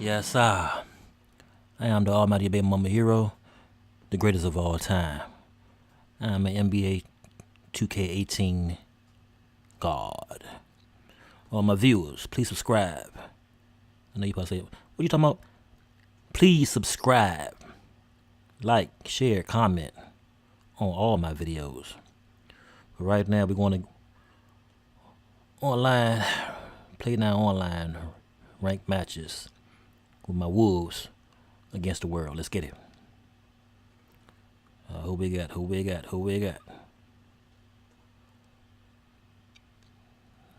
Yes, I am the almighty baby mama hero, the greatest of all time. I'm an NBA 2K18 god. All my viewers, please subscribe. I know you probably say, what are you talking about? Please subscribe, like, share, comment on all my videos. But right now we're going to online, play now online ranked matches with my Wolves against the world. Let's get it. Who we got?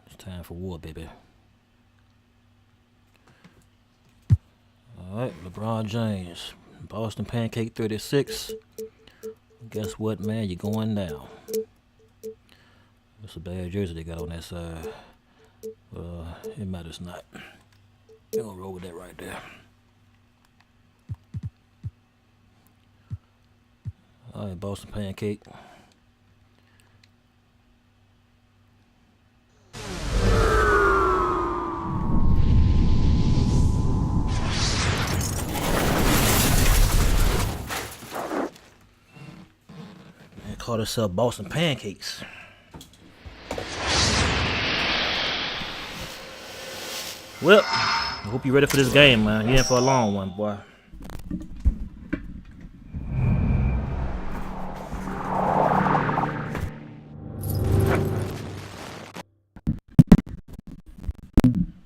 It's time for war, baby. All right, LeBron James, Boston Pancake 36. Guess what, man? You're going down. It's a bad jersey they got on that side. It matters not. They're gonna roll with that right there. All right, Boston Pancake. They call themselves Boston Pancakes. Well, I hope you're ready for this game, man. You're in for a long one, boy.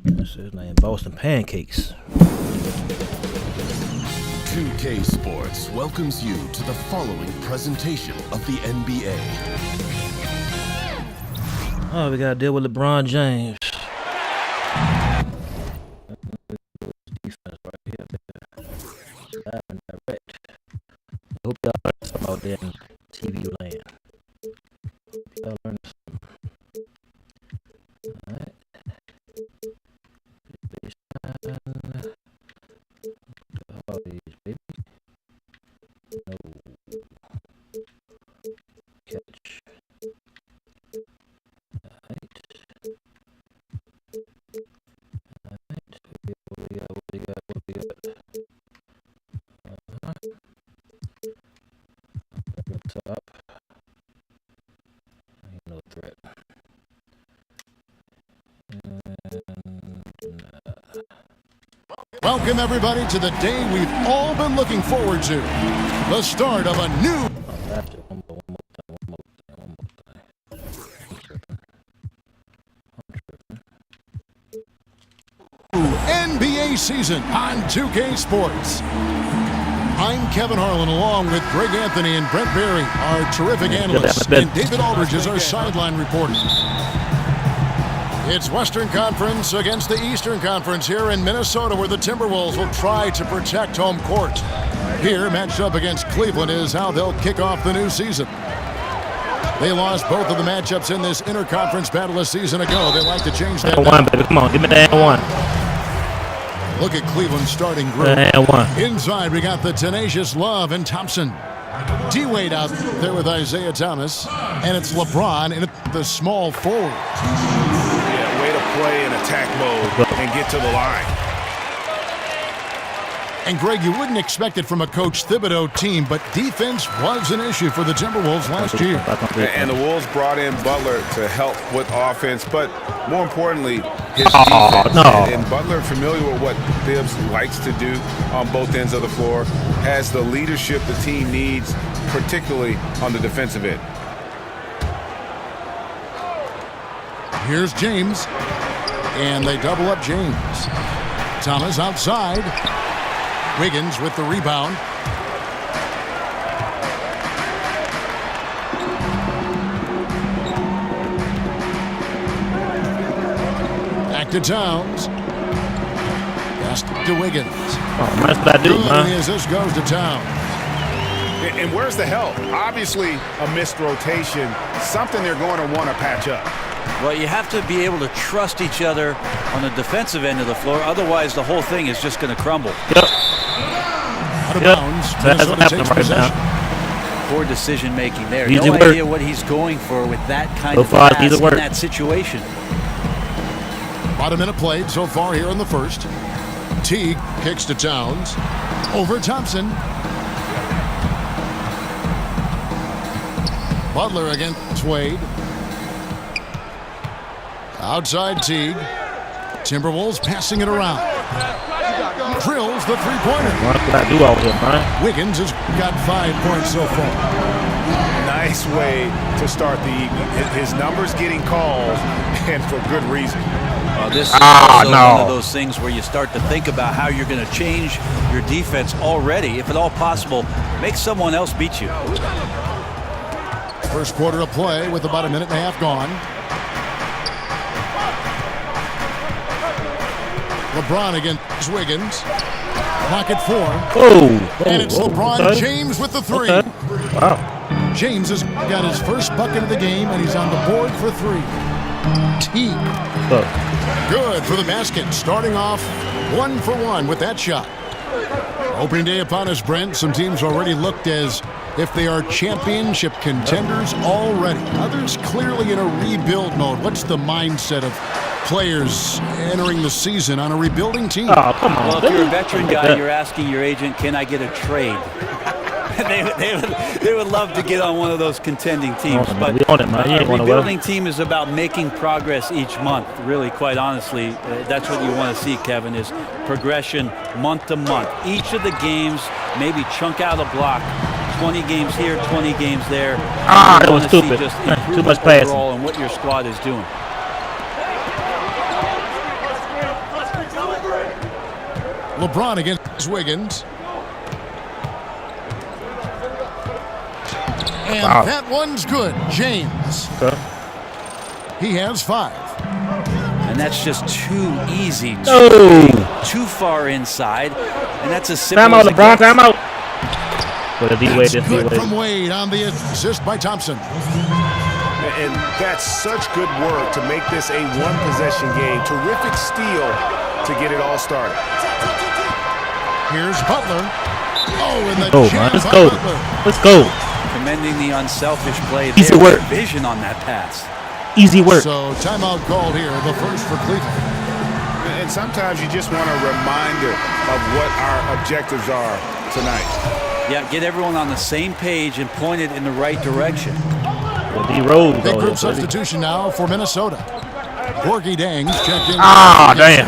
That's his name, Boston Pancakes. 2K Sports welcomes you to the following presentation of the NBA. Oh, we gotta deal with LeBron James. Defense right here, live and direct. I hope y'all learned something out there in TV land. Y'all learned something. All right. All these, baby. No. Catch. Alright. What we got? Up top. Ain't no threat. Welcome everybody to the day we've all been looking forward to. The start of a new NBA season on 2K Sports. I'm Kevin Harlan along with Greg Anthony and Brent Berry, our terrific analysts, and David Aldridge is our sideline reporter. It's Western Conference against the Eastern Conference here in Minnesota, where the Timberwolves will try to protect home court. Here, matched up against Cleveland, is how they'll kick off the new season. They lost both of the matchups in this interconference battle a season ago. They like to change that. One, baby. Come on, give me that one. Look at Cleveland's starting group. Inside, we got the tenacious Love and Thompson. D-Wade out there with Isaiah Thomas. And it's LeBron in the small forward. Yeah, way to play in attack mode and get to the line. And Greg, you wouldn't expect it from a Coach Thibodeau team, but defense was an issue for the Timberwolves last year. And the Wolves brought in Butler to help with offense, but more importantly, his defense. And Butler, familiar with what Thibs likes to do on both ends of the floor, has the leadership the team needs, particularly on the defensive end. Here's James, and they double up James. Thomas outside. Wiggins with the rebound. Back to Towns. Pass to Wiggins. Oh, that's what I do, man. As this goes to Towns. And where's the help? Obviously, a missed rotation, something they're going to want to patch up. Well, you have to be able to trust each other on the defensive end of the floor. Otherwise, the whole thing is just going to crumble. Yep. Out of bounds. That's what happened right now. Poor decision making there. Easy No work. idea what he's going for with that kind of far, pass easy in work. that situation. About a minute played so far here in the first. Teague kicks to Towns. Over Thompson. Butler against Wade. Outside Teague. Timberwolves passing it around. Drills the three-pointer. What did I do out here, man? Wiggins has got 5 points so far. Nice way to start the evening. His numbers getting called, and for good reason. This is also one of those things where you start to think about how you're going to change your defense already. If at all possible, make someone else beat you. First quarter of play with about a minute and a half gone. LeBron against Wiggins. Clock at 4. And it's LeBron James with the three. Okay. Wow. James has got his first bucket of the game, and he's on the board for 3. Teague. Good for the basket. Starting off 1 for 1 with that shot. Opening day upon us, Brent. Some teams already looked as if they are championship contenders already. Others clearly in a rebuild mode. What's the mindset of players entering the season on a rebuilding team? Oh, come on. Well, if you're a veteran guy, you're asking your agent, can I get a trade? they would love to get on one of those contending teams. But a rebuilding team is about making progress each month. Really, quite honestly, that's what you want to see, Kevin, is progression month to month. Each of the games, maybe chunk out a block. 20 games here, 20 games there. That was stupid. Too much passing. Overall and what your squad is doing. LeBron against Wiggins. And that one's good. James. Okay. He has 5. And that's just too easy. Too far inside. And that's a simple. Time out, LeBron. Time out. That's good from Wade on the assist by Thompson. And that's such good work to make this a one-possession game. Terrific steal to get it all started. Here's Butler. And the man. Let's go. Let's go. Commending the unselfish play there. Easy work. Vision on that pass. Easy work. So timeout called here, the first for Cleveland. And sometimes you just want a reminder of what our objectives are tonight. Yeah, get everyone on the same page and point it in the right direction. Big group substitution now for Minnesota. Gorgie Dang's checked in. Damn.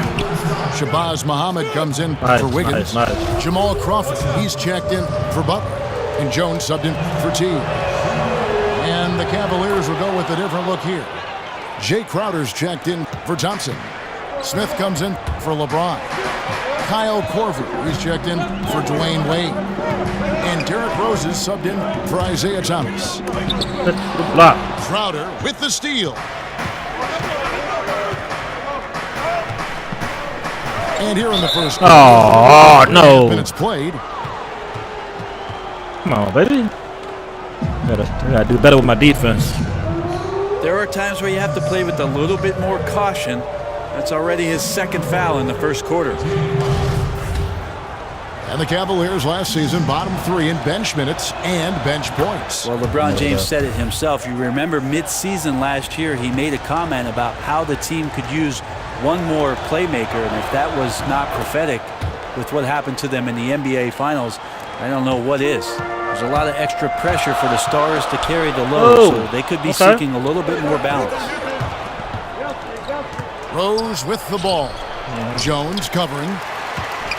Shabazz Muhammad comes in for Wiggins. Nice. Jamal Crawford, he's checked in for Butler. And Jones subbed in for Teague. And the Cavaliers will go with a different look here. Jay Crowder's checked in for Thompson. Smith comes in for LeBron. Kyle Korver, he's checked in for Dwayne Wade. And Derrick Rose is subbed in for Isaiah Thomas. Crowder with the steal. And here in the first quarter, no. minutes played. Come on, baby. Gotta do better with my defense. There are times where you have to play with a little bit more caution. That's already his second foul in the first quarter. And the Cavaliers last season bottom 3 in bench minutes and bench points. Well, LeBron James said it himself. You remember mid-season last year, he made a comment about how the team could use one more playmaker. And if that was not prophetic with what happened to them in the NBA Finals, I don't know what is. There's a lot of extra pressure for the stars to carry the load, so they could be seeking a little bit more balance. Rose with the ball. Jones covering.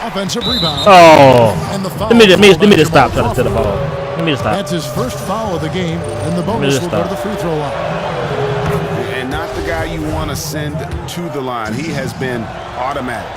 Offensive rebound. And the foul. Let me just stop trying to set the ball. Let me just stop. That's his first foul of the game, and the bonus will go to the free throw line. And not the guy you want to send to the line. He has been automatic.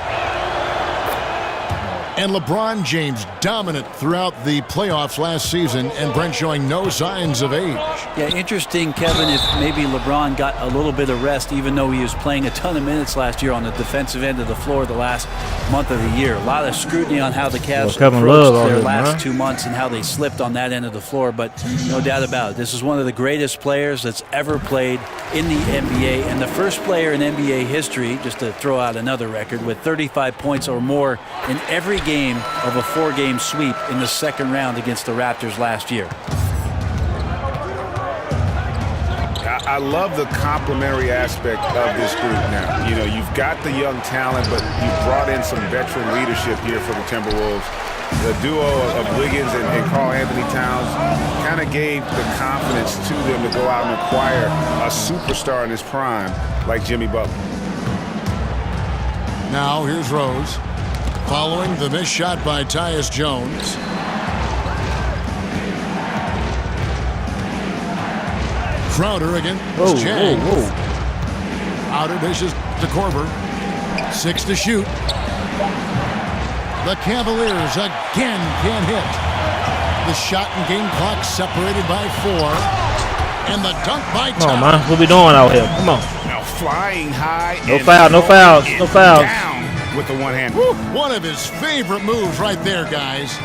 And LeBron James dominant throughout the playoffs last season, and Brent showing no signs of age. Yeah, interesting, Kevin, if maybe LeBron got a little bit of rest, even though he was playing a ton of minutes last year on the defensive end of the floor the last month of the year. A lot of scrutiny on how the Cavs approached their last 2 months and how they slipped on that end of the floor, but no doubt about it. This is one of the greatest players that's ever played in the NBA, and the first player in NBA history, just to throw out another record, with 35 points or more in every game of a 4-game sweep in the second round against the Raptors last year. I love the complementary aspect of this group now. You know, you've got the young talent, but you've brought in some veteran leadership here for the Timberwolves. The duo of Wiggins and Karl Anthony Towns kind of gave the confidence to them to go out and acquire a superstar in his prime like Jimmy Butler. Now here's Rose. Following the missed shot by Tyus Jones. Crowder again. Whoa. Outer dishes to Korver. 6 to shoot. The Cavaliers again can't hit. The shot and game clock separated by 4. And the dunk by Thomas. Come on, man. What we doing out here? Come on. Now flying high. No fouls. No fouls. Down with the one hand. Woo, one of his favorite moves right there, guys.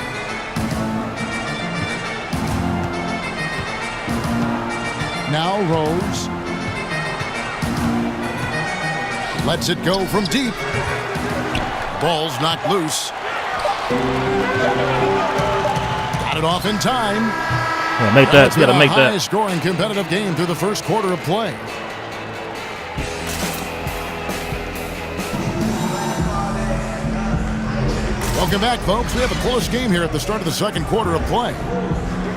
Now Rose. Lets it go from deep. Ball's knocked loose. Got it off in time. Yeah, make that. You gotta make that. High-scoring competitive game through the first quarter of play. Welcome back, folks. We have a close game here at the start of the second quarter of play.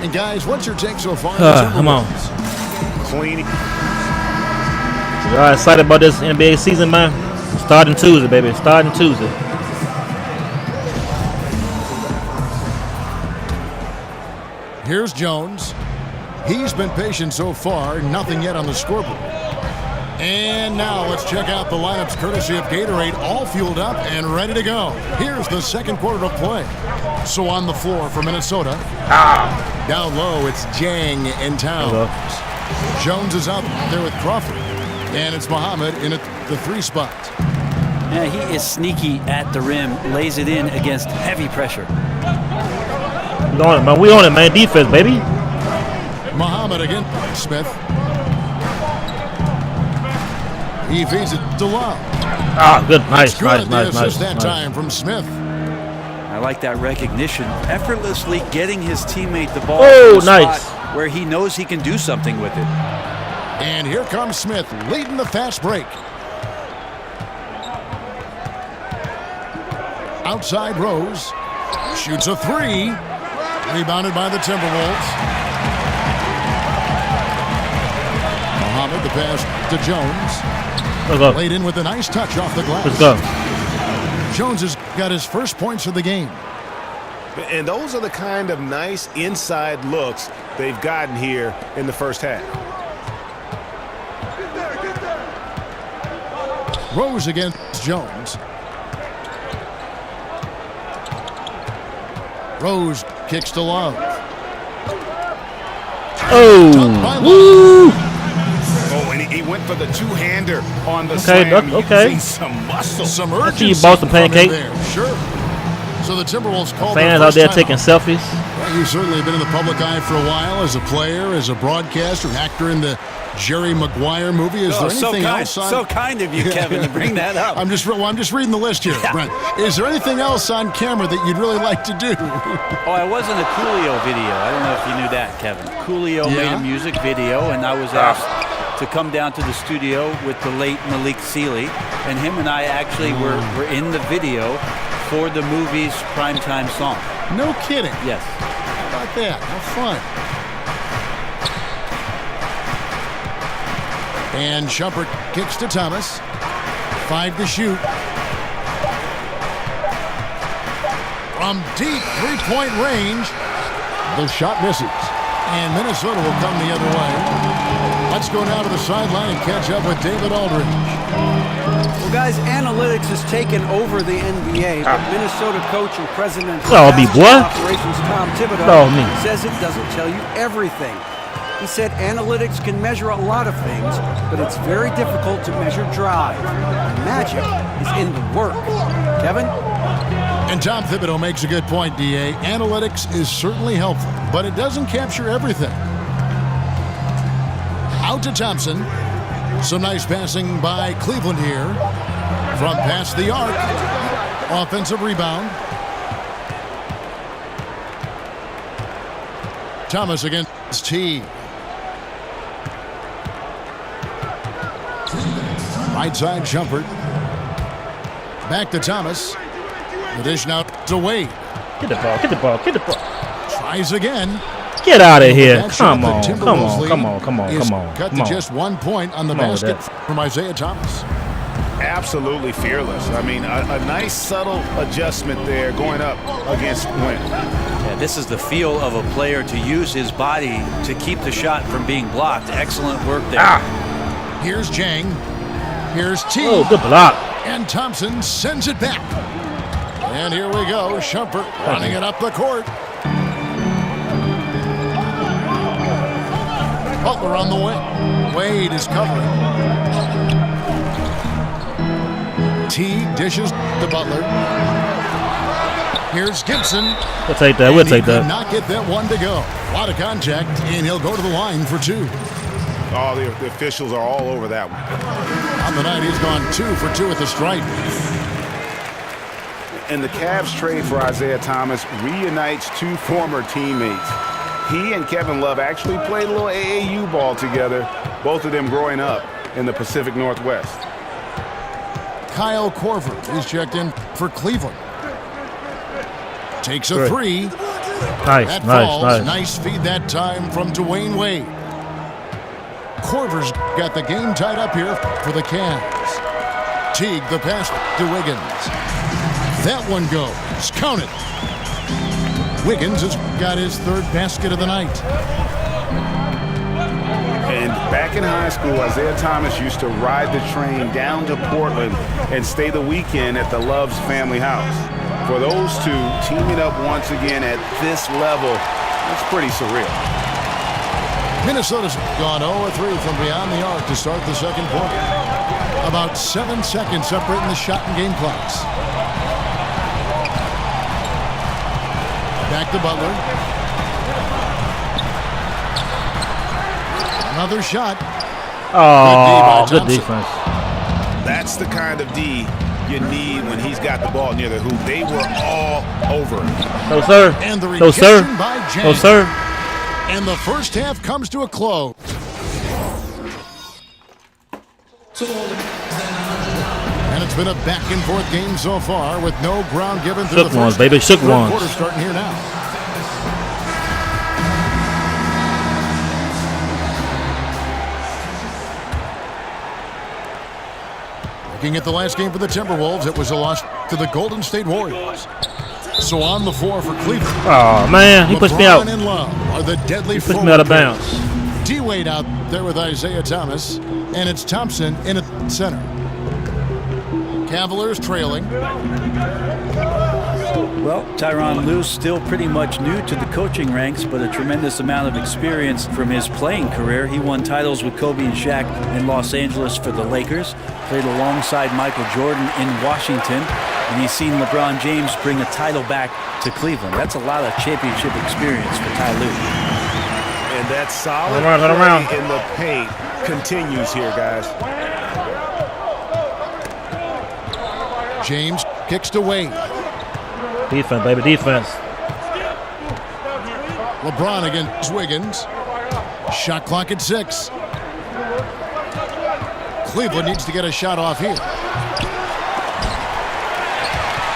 And guys, what's your take so far? Come on. Clean. You all excited about this NBA season, man? Starting Tuesday, baby. Starting Tuesday. Here's Jones. He's been patient so far. Nothing yet on the scoreboard. And now let's check out the lineups courtesy of Gatorade, all fueled up and ready to go. Here's the second quarter of play. So on the floor for Minnesota. Down low, it's Jang and Towns. Jones is out there with Crawford. And it's Muhammad in the 3 spot. Yeah, he is sneaky at the rim, lays it in against heavy pressure. We on it, man. We on it, man. Defense, baby. Muhammad again. Smith. He feeds it to Love. Good. Nice. That time from Smith. I like that recognition. Effortlessly getting his teammate the ball Oh, to a nice. spot where he knows he can do something with it. And here comes Smith leading the fast break. Outside Rose. Shoots a 3. Rebounded by the Timberwolves. Muhammad, the pass to Jones. Let's go. Laid in with a nice touch off the glass. Let's go. Jones has got his first points of the game. And those are the kind of nice inside looks they've gotten here in the first half. Rose against Jones. Rose kicks to Love. Woo! Oh, and he went for the two-hander on the slam. Okay. Some muscle. Some I see you urgency bought some from him pancake. there. Sure. So the Timberwolves called Fans their out there first taking timeout. selfies. Well, you've certainly been in the public eye for a while as a player, as a broadcaster, an actor in the Jerry Maguire movie. Is there anything else on? So kind of you, Kevin, to bring that up. I'm just reading the list here, Brent. Is there anything else on camera that you'd really like to do? Oh, I was in a Coolio video. I don't know if you knew that, Kevin. Coolio made a music video, and I was asked to come down to the studio with the late Malik Sealy, and him and I actually were in the video for the movie's primetime song. No kidding. Yes. How about that? How fun. And Shumpert kicks to Thomas. 5 to shoot. From deep three-point range, the shot misses. And Minnesota will come the other way. Let's go now to the sideline and catch up with David Aldridge. Well, guys, analytics has taken over the NBA, but Minnesota coach and president of Oh, be what? operations Tom Thibodeau Oh, me. says it doesn't tell you everything. He said analytics can measure a lot of things, but it's very difficult to measure drive. The magic is in the work. Kevin? And Tom Thibodeau makes a good point, D.A. Analytics is certainly helpful, but it doesn't capture everything. Out to Thompson. Some nice passing by Cleveland here. From past the arc. Offensive rebound. Thomas against T. Right side, Shumpert. Back to Thomas. The dish now to Wade. Get the ball, get the ball, get the ball. Tries again. Get out of here. That Come shot, on, the come Timberwolves on, lead come on, come on, is come on. cut Come to on. just 1 point on the Come on, basket Dad. from Isaiah Thomas. Absolutely fearless. I mean, a nice subtle adjustment there going up against Wynn. Yeah, this is the feel of a player to use his body to keep the shot from being blocked. Excellent work there. Here's Jang. Here's T. Oh, good block. And Thompson sends it back. And here we go. Shumpert running it up the court. Butler on the wing. Wade is covering. T dishes to Butler. Here's Gibson. We'll take that. We'll take He could that. not get that one to go. A lot of contact, and he'll go to the line for 2. Oh, the officials are all over that one. On the night, he's gone 2 for 2 at the stripe. And the Cavs trade for Isaiah Thomas reunites 2 former teammates. He and Kevin Love actually played a little AAU ball together, both of them growing up in the Pacific Northwest. Kyle Korver is checked in for Cleveland. Takes a 3. Nice, That nice, falls. nice. Nice feed that time from Dwayne Wade. Korver's got the game tied up here for the Cavs. Teague the pass to Wiggins. That one goes. Count it. Wiggins has got his 3rd basket of the night. And back in high school, Isaiah Thomas used to ride the train down to Portland and stay the weekend at the Love's family house. For those 2 teaming up once again at this level, that's pretty surreal. Minnesota's gone 0-3 from beyond the arc to start the second quarter. About 7 seconds separating the shot and game clocks. Back to Butler. Another shot. Oh, Good good D by defense. That's the kind of D you need when he's got the ball near the hoop. They were all over him. No, sir. And the No, sir. rejection by James. No, sir. And the first half comes to a close. And it's been a back and forth game so far with no ground given through Shook the ones, first baby. Shook third ones. quarter starting here now. Looking at the last game for the Timberwolves, it was a loss to the Golden State Warriors. So on the floor for Cleveland. Oh, man. He pushed me out. LeBron and Love are the deadly He pushed me out of forward bounds. D-Wade out there with Isaiah Thomas, and it's Thompson in at center. Cavaliers trailing. Well, Tyronn Lue's still pretty much new to the coaching ranks, but a tremendous amount of experience from his playing career. He won titles with Kobe and Shaq in Los Angeles for the Lakers, played alongside Michael Jordan in Washington, and he's seen LeBron James bring a title back to Cleveland. That's a lot of championship experience for Ty Lue. And that solid Run around. play in the paint continues here, guys. James kicks to Wade. Defense, baby, defense. LeBron against Wiggins. Shot clock at 6. Cleveland needs to get a shot off here.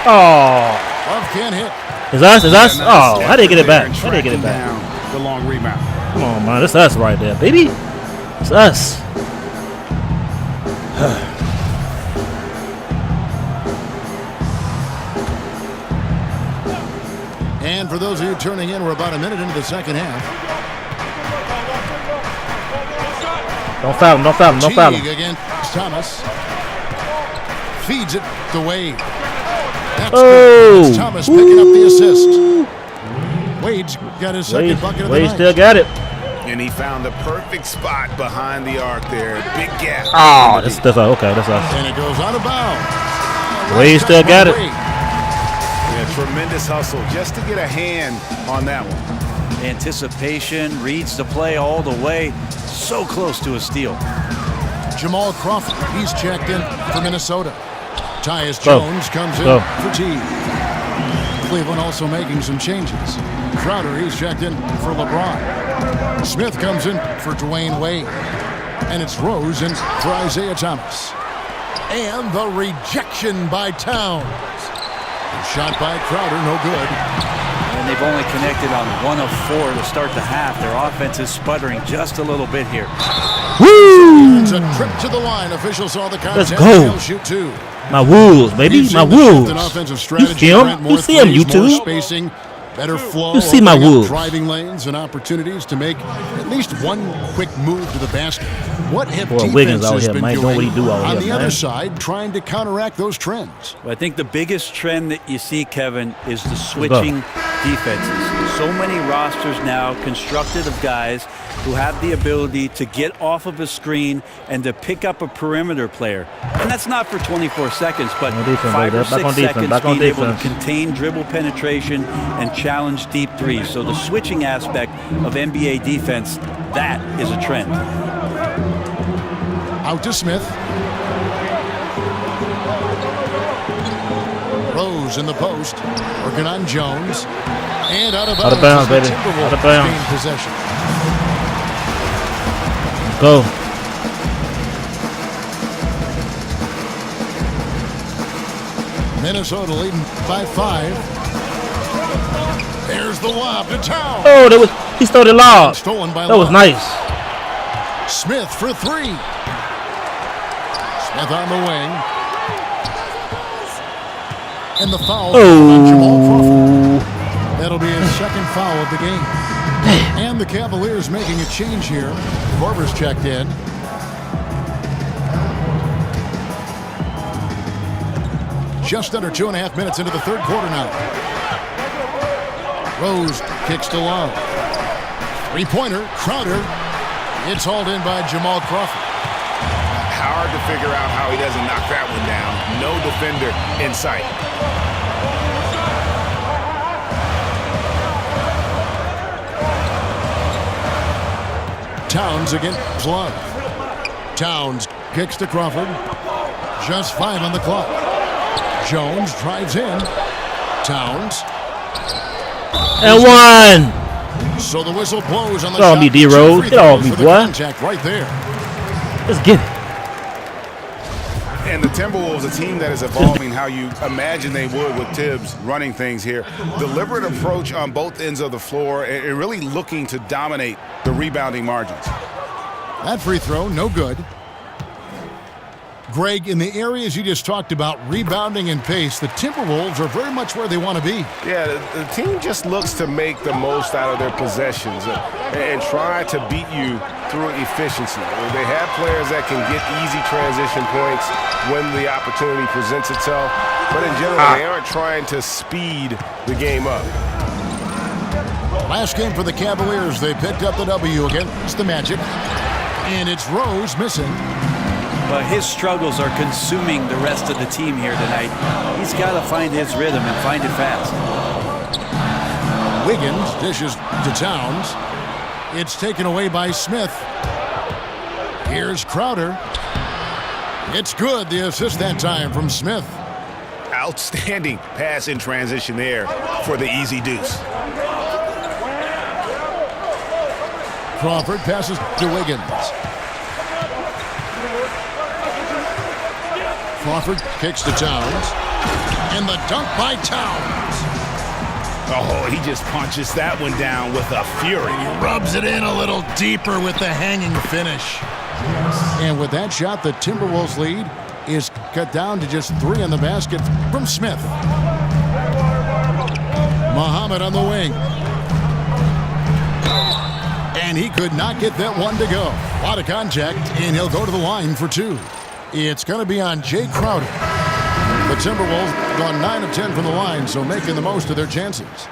Oh. Love can't hit. Is us? Is us? Nice Oh, how they get it back? effort How there they get and it back? tracking down the long rebound. Come on, man. That's us right there, baby. It's us. And for those of you turning in, we're about a minute into the second half. Don't foul him. Don't foul him. Don't foul Teague him. against Thomas. Feeds it to Wade. That's Oh. good. It's Thomas picking up the assist. Wade's got his second bucket of the Wade night. still got it. And he found the perfect spot behind the arc there. Big gap. Oh, that's okay. That's us. And it goes out of bounds. Wade still got it. Wade. Yeah, tremendous hustle just to get a hand on that one. Anticipation, reads the play all the way. So close to a steal. Jamal Crawford, he's checked in for Minnesota. Tyus Go. Jones comes in Go. for Teague. Cleveland also making some changes. Crowder, he's checked in for LeBron. Smith comes in for Dwayne Wade. And it's Rose in for Isaiah Thomas. And the rejection by Towns. Shot by Crowder, no good. And they've only connected on 1 of 4 to start the half. Their offense is sputtering just a little bit here. Woo! It's a trip to the line. Officials saw the contact. Let's go. They'll shoot 2. My Wolves, baby. My Wolves. You see him? You see him, YouTube? Spacing, better flow. You see my Wolves. Driving lanes and opportunities to make at least one quick move to the basket. What have defenses been doing on the other side, trying to counteract those trends? Well, I think the biggest trend that you see, Kevin, is the switching defenses. So many rosters now constructed of guys who have the ability to get off of a screen and to pick up a perimeter player. And that's not for 24 seconds, but 5 or 6 seconds being able to contain dribble penetration and challenge deep threes. So the switching aspect of NBA defense, that is a trend. Out to Smith. Rose in the post. Working on Jones. And out of bounds. Out of bounds, baby. Out of bounds. Possession. Go. Minnesota leading by 5. There's the lob to Towns. Oh, he stole the lob. Stolen by That was nice. Smith for 3. Smith on the wing. And the foul on Jamal Crawford. That'll be his second foul of the game. And the Cavaliers making a change here. Korver's checked in. Just under 2.5 minutes into the third quarter now. Rose kicks to long. 3-pointer, Crowder. It's hauled in by Jamal Crawford. Hard to figure out how he doesn't knock that one down. No defender in sight. Towns against Love. Towns kicks to Crawford. Just 5 on the clock. Jones drives in. Towns. And 1. So the whistle blows on the Get off shot. me, D-Rose. Get off me, boy. Contact right there. Let's get it. And the Timberwolves, a team that is evolving how you imagine they would with Tibbs running things here. Deliberate approach on both ends of the floor and really looking to dominate the rebounding margins. That free throw, no good. Greg, in the areas you just talked about, rebounding and pace, the Timberwolves are very much where they want to be. Yeah, the team just looks to make the most out of their possessions and try to beat you through efficiency. They have players that can get easy transition points when the opportunity presents itself, but in general, they aren't trying to speed the game up. Last game for the Cavaliers, they picked up the W against the Magic, and it's Rose missing. But his struggles are consuming the rest of the team here tonight. He's got to find his rhythm and find it fast. Wiggins dishes to Towns. It's taken away by Smith. Here's Crowder. It's good. The assist that time from Smith. Outstanding pass in transition there for the easy deuce. Crawford passes to Wiggins. Crawford kicks to Towns. And the dunk by Towns. Oh, he just punches that one down with a fury. He rubs it in a little deeper with the hanging finish. And with that shot, the Timberwolves lead is cut down to just 3 in the basket from Smith. Muhammad on the wing. And he could not get that one to go. A lot of contact, and he'll go to the line for 2. It's going to be on Jay Crowder. The Timberwolves gone 9 of 10 from the line, so making the most of their chances.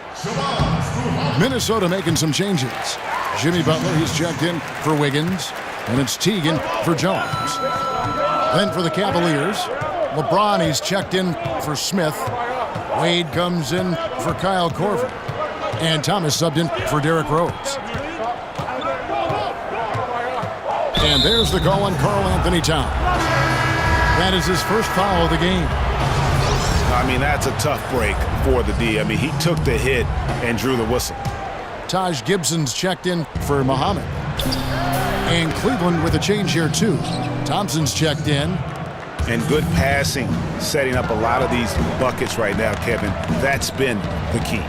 Minnesota making some changes. Jimmy Butler, he's checked in for Wiggins, and it's Teagan for Jones. Then for the Cavaliers, LeBron, he's checked in for Smith. Wade comes in for Kyle Korver. And Thomas subbed in for Derrick Rose. And there's the call on Karl Anthony Towns. That is his first foul of the game. I mean, that's a tough break for the D. I mean, he took the hit and drew the whistle. Taj Gibson's checked in for Muhammad. And Cleveland with a change here, too. Thompson's checked in. and good passing, setting up a lot of these buckets right now, Kevin. That's been the key.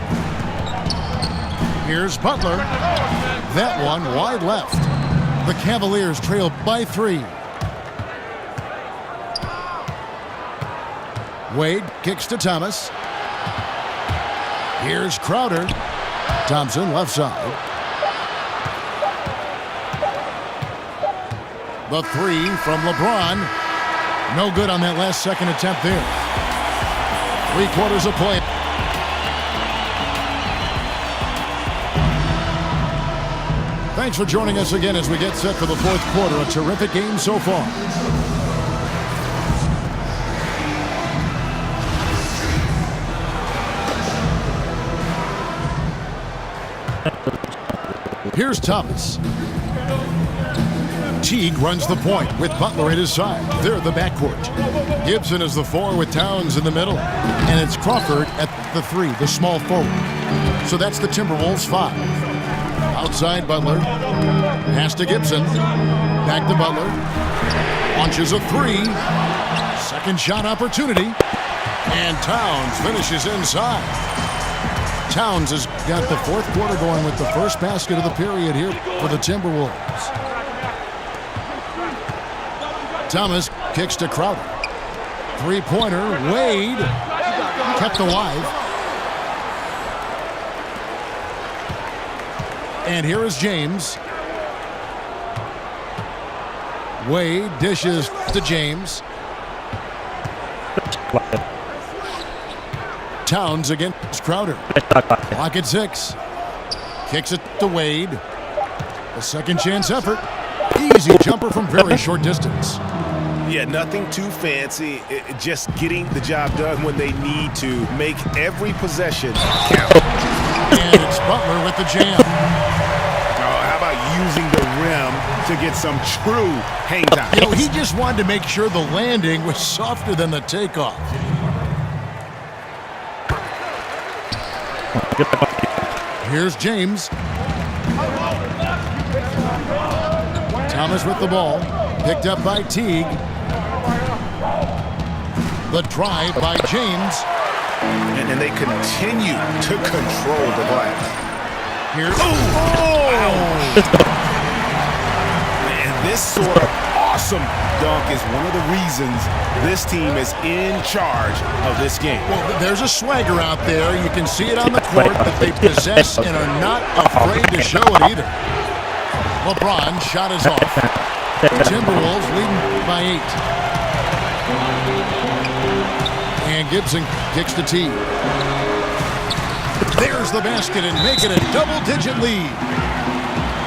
Here's Butler. That one wide left. The Cavaliers trail by 3. Wade kicks to Thomas. Here's Crowder. Thompson left side. The 3 from LeBron. No good on that last second attempt there. 3/4 of play. Thanks for joining us again as we get set for the 4th quarter. A terrific game so far. Here's Thomas. Teague runs the point with Butler at his side. They're the backcourt. Gibson is the 4 with Towns in the middle. And it's Crawford at the 3, the small forward. So that's the Timberwolves 5. Outside Butler. Pass to Gibson. Back to Butler. Launches a 3. Second shot opportunity. And Towns finishes inside. Towns has got the 4th quarter going with the first basket of the period here for the Timberwolves. Thomas kicks to Crowder. 3-pointer. Wade kept alive. And here is James. Wade dishes to James. Towns against Crowder. Clock at 6. Kicks it to Wade. A second chance effort. Easy jumper from very short distance. Yeah, nothing too fancy. Just getting the job done when they need to. Make every possession count. And it's Butler with the jam. How about using the rim to get some true hang time? You know, he just wanted to make sure the landing was softer than the takeoff. Here's James. Thomas with the ball. Picked up by Teague. The drive by James. And they continue to control the glass. Here's And this sort of awesome dunk is one of the reasons this team is in charge of this game. Well, there's a swagger out there. You can see it on the court that they possess and are not afraid to show it either. LeBron shot is off. The Timberwolves leading by 8. And Gibson kicks to T. There's the basket and make it a double-digit lead.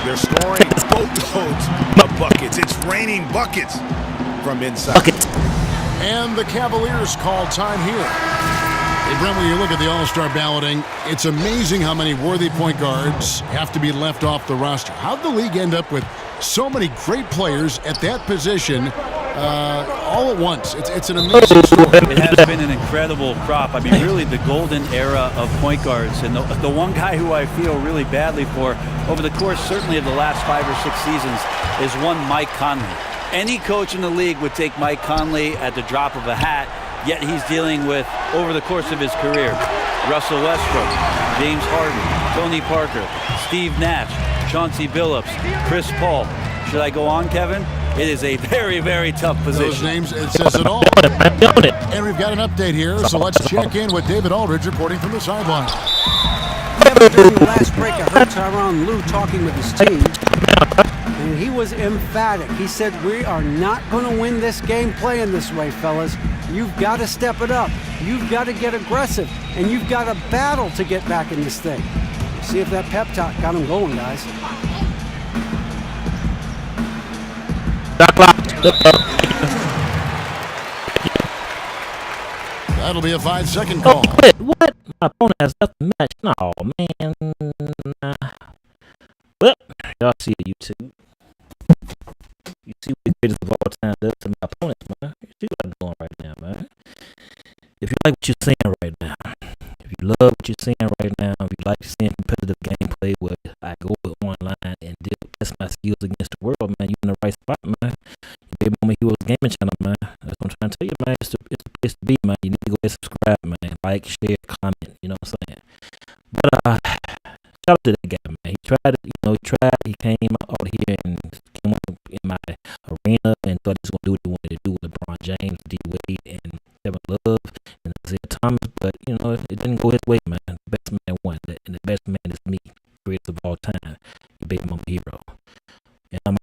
They're scoring boatloads of buckets. It's raining buckets from inside. And the Cavaliers call time here. Hey, Brent, when you look at the All-Star balloting, it's amazing how many worthy point guards have to be left off the roster. How'd the league end up with so many great players at that position all at once? It's an amazing story. It has been an incredible crop. I mean, really the golden era of point guards. And the one guy who I feel really badly for over the course certainly of the last 5 or 6 seasons is one Mike Conley. Any coach in the league would take Mike Conley at the drop of a hat, yet he's dealing with, over the course of his career, Russell Westbrook, James Harden, Tony Parker, Steve Nash, Chauncey Billups, Chris Paul. Should I go on, Kevin? It is a very, very tough position. Those names, it says it all. And we've got an update here, so let's check in with David Aldridge reporting from the sideline. Yeah, but during the last break, I heard Tyronn Lue talking with his team, and he was emphatic. He said, we are not going to win this game playing this way, fellas. You've got to step it up. You've got to get aggressive, and you've got to battle to get back in this thing. See if that pep talk got him going, guys. That'll be a 5-second call. Quit. What? My opponent has nothing match. No, man. Well, y'all see it, YouTube. You see what the greatest of all time does to my opponents, man. You see what I'm doing right now, man. If you like what you're seeing right now, if you love what you're seeing right now, if you like seeing competitive gameplay where I go online and test my skills against the world, man, you're in the right spot, man. Baby Mama Heroes Gaming Channel, man. That's what I'm trying to tell you, man. It's the place to be, man. You need to go ahead and subscribe, man. Like, share, comment. You know what I'm saying? But shout out to that guy, man. He tried it. He came out here and came up in my arena and thought he was gonna do what he wanted to do with LeBron James, D Wade, and Kevin Love, and Isaiah Thomas. But it didn't go his way, man. The best man won, and the best man is me, greatest of all time, your Baby Mama Hero. And I'm